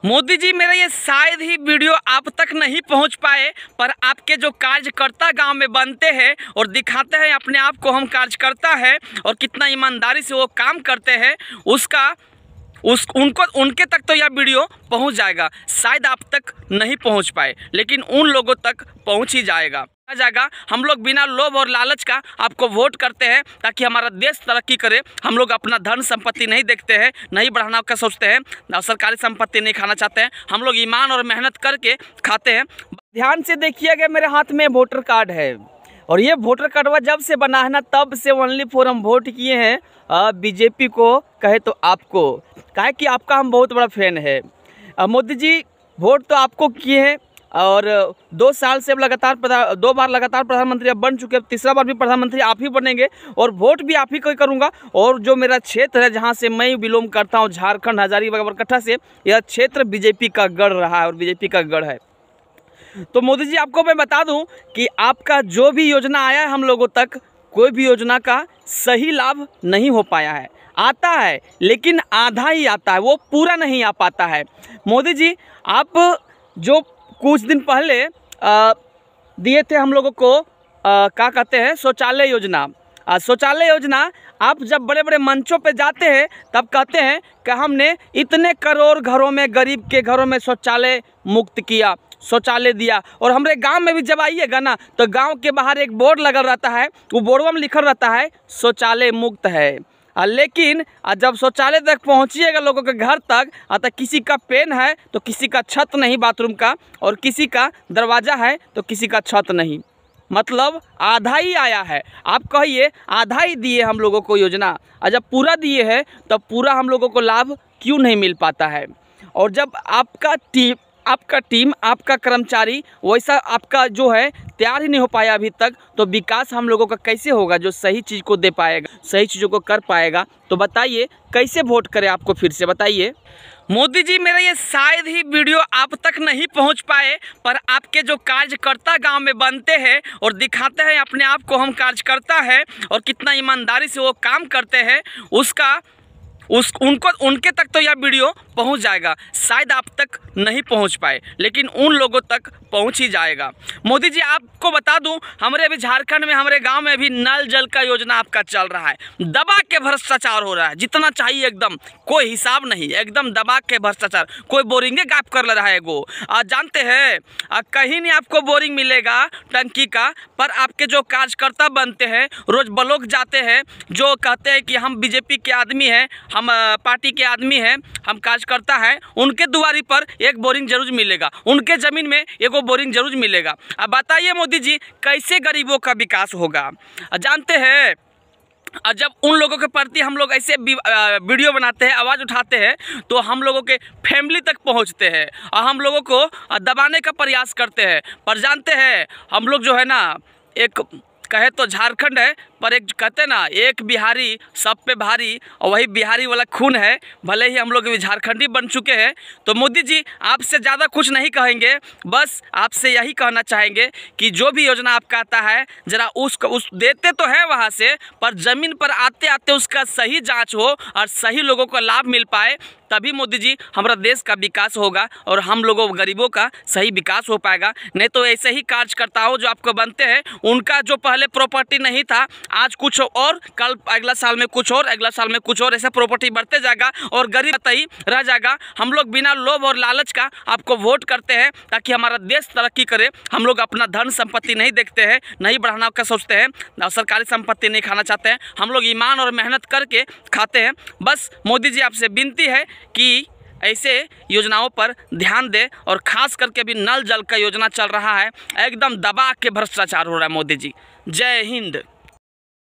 मोदी जी, मेरा ये शायद ही वीडियो आप तक नहीं पहुंच पाए, पर आपके जो कार्यकर्ता गांव में बनते हैं और दिखाते हैं अपने आप को हम कार्यकर्ता है और कितना ईमानदारी से वो काम करते हैं, उनके तक तो यह वीडियो पहुंच जाएगा। शायद आप तक नहीं पहुंच पाए, लेकिन उन लोगों तक पहुंच ही जाएगा। हम लोग बिना लोभ और लालच का आपको वोट करते हैं ताकि हमारा देश तरक्की करे। हम लोग अपना धन संपत्ति नहीं देखते हैं, नहीं बढ़ाना का सोचते हैं, सरकारी संपत्ति नहीं खाना चाहते हैं। हम लोग ईमान और मेहनत करके खाते हैं। ध्यान से देखिएगा, मेरे हाथ में वोटर कार्ड है और ये वोटर कार्ड जब से बना है ना, तब से ओनली फॉर हम वोट किए हैं बीजेपी को, कहे तो आपको, कहे कि आपका हम बहुत बड़ा फैन है। मोदी जी, वोट तो आपको किए हैं और 2 साल से अब लगातार 2 बार लगातार प्रधानमंत्री अब बन चुके हैं। तीसरा बार भी प्रधानमंत्री आप ही बनेंगे और वोट भी आप ही को करूंगा। और जो मेरा क्षेत्र है जहां से मैं बिलोंग करता हूं, झारखंड हजारीबाग बरकट्ठा से, यह क्षेत्र बीजेपी का गढ़ रहा है और बीजेपी का गढ़ है। तो मोदी जी, आपको मैं बता दूं कि आपका जो भी योजना आया है हम लोगों तक, कोई भी योजना का सही लाभ नहीं हो पाया है। आता है लेकिन आधा ही आता है, वो पूरा नहीं आ पाता है। मोदी जी, आप जो कुछ दिन पहले दिए थे हम लोगों को, क्या कहते हैं, शौचालय योजना। शौचालय योजना आप जब बड़े बड़े मंचों पे जाते हैं तब कहते हैं कि हमने इतने करोड़ घरों में, गरीब के घरों में शौचालय मुक्त किया, शौचालय दिया। और हमारे गांव में भी जब आइएगा ना, तो गांव के बाहर एक बोर्ड लगा रहता है, वो बोर्डवा में लिखा रहता है शौचालय मुक्त है। लेकिन जब शौचालय तक पहुंचिएगा लोगों के घर तक, तो किसी का पेन है तो किसी का छत नहीं बाथरूम का, और किसी का दरवाज़ा है तो किसी का छत नहीं। मतलब आधा ही आया है। आप कहिए आधा ही दिए हम लोगों को योजना, और जब पूरा दिए हैं तब पूरा हम लोगों को लाभ क्यों नहीं मिल पाता है। और जब आपका टीम, आपका कर्मचारी वैसा आपका जो है तैयार ही नहीं हो पाया अभी तक, तो विकास हम लोगों का कैसे होगा जो सही चीज़ को दे पाएगा, सही चीज़ों को कर पाएगा। तो बताइए कैसे वोट करें आपको, फिर से बताइए। मोदी जी, मेरा ये शायद ही वीडियो आप तक नहीं पहुंच पाए, पर आपके जो कार्यकर्ता गांव में बनते हैं और दिखाते हैं अपने आप को हम कार्यकर्ता है और कितना ईमानदारी से वो काम करते हैं, उनके तक तो यह वीडियो पहुंच जाएगा। शायद आप तक नहीं पहुंच पाए, लेकिन उन लोगों तक पहुंच ही जाएगा। मोदी जी, आपको बता दूं, हमारे अभी झारखंड में, हमारे गांव में भी नल जल का योजना आपका चल रहा है। दबा के भ्रष्टाचार हो रहा है, जितना चाहिए एकदम, कोई हिसाब नहीं, एकदम दबा के भ्रष्टाचार। कोई बोरिंगे गायब कर ले रहा है वो, जानते हैं, कहीं नहीं आपको बोरिंग मिलेगा टंकी का। पर आपके जो कार्यकर्ता बनते हैं, रोज ब्लॉक जाते हैं, जो कहते हैं कि हम बीजेपी के आदमी हैं, हम पार्टी के आदमी हैं, हम कार्यकर्ता हैं, उनके दुआरी पर एक बोरिंग जरूर मिलेगा, उनके ज़मीन में एगो बोरिंग जरूर मिलेगा। अब बताइए मोदी जी, कैसे गरीबों का विकास होगा। जानते हैं, जब उन लोगों के प्रति हम लोग ऐसे वीडियो बनाते हैं, आवाज़ उठाते हैं, तो हम लोगों के फैमिली तक पहुंचते हैं और हम लोगों को दबाने का प्रयास करते हैं। पर जानते हैं, हम लोग जो है ना, एक कहे तो झारखंड है, पर एक कहते हैं ना, एक बिहारी सब पे भारी, और वही बिहारी वाला खून है। भले ही हम लोग भी झारखंडी बन चुके हैं। तो मोदी जी, आपसे ज़्यादा कुछ नहीं कहेंगे, बस आपसे यही कहना चाहेंगे कि जो भी योजना आपका आता है, ज़रा उस देते तो है वहाँ से, पर ज़मीन पर आते आते उसका सही जाँच हो और सही लोगों को लाभ मिल पाए, तभी मोदी जी हमारा देश का विकास होगा और हम लोगों गरीबों का सही विकास हो पाएगा। नहीं तो ऐसे ही कार्यकर्ताओं जो आपको बनते हैं, उनका जो पहले प्रॉपर्टी नहीं था, आज कुछ और, कल अगला साल में कुछ और, अगला साल में कुछ और, ऐसा प्रॉपर्टी बढ़ते जाएगा और गरीब ही रह जाएगा। हम लोग बिना लोभ और लालच का आपको वोट करते हैं ताकि हमारा देश तरक्की करे। हम लोग अपना धन संपत्ति नहीं देखते हैं, नहीं बढ़ाना का सोचते हैं, सरकारी संपत्ति नहीं खाना चाहते हैं। हम लोग ईमान और मेहनत करके खाते हैं। बस मोदी जी, आपसे विनती है कि ऐसे योजनाओं पर ध्यान दें, और खास करके भी नल जल का योजना चल रहा है, एकदम दबा के भ्रष्टाचार हो रहा है। मोदी जी, जय हिंद।